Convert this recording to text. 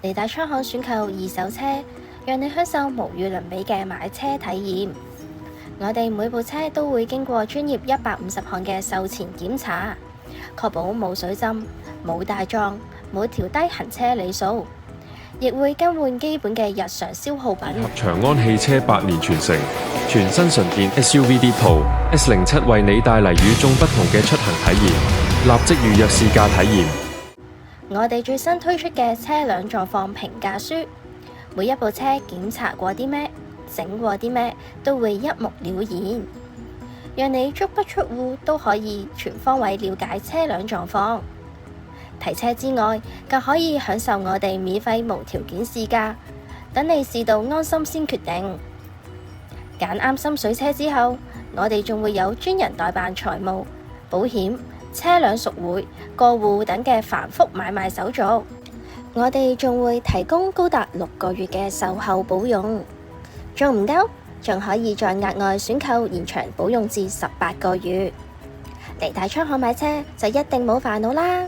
利大倉行選購二手車，讓你享受無與倫比嘅買車體驗。我哋每部車都會經過專業150項嘅售前檢查，確保冇水浸、冇大撞、冇調低行車里數，亦會更換基本嘅日常消耗品。長安汽車8年傳承，全新純電 SUV D-Pro S07為你帶嚟與眾不同嘅出行體驗，立即預約試駕體驗。我哋最新推出嘅車輛狀況評價書，每一部車檢查過啲咩、整過啲咩，都會一目了然，讓你足不出戶都可以全方位了解車輛狀況。提車之外，更可以享受我哋免費無條件試駕，等你試到安心先決定。揀啱心水車之後，我哋仲會有專人代辦財務、保險、車輛贖回、過戶等嘅繁複買賣手續。我哋仲會提供高達6個月嘅售後保用，仲唔夠？仲可以再額外選購延長保用至18個月。嚟大倉行買車就一定冇煩惱啦！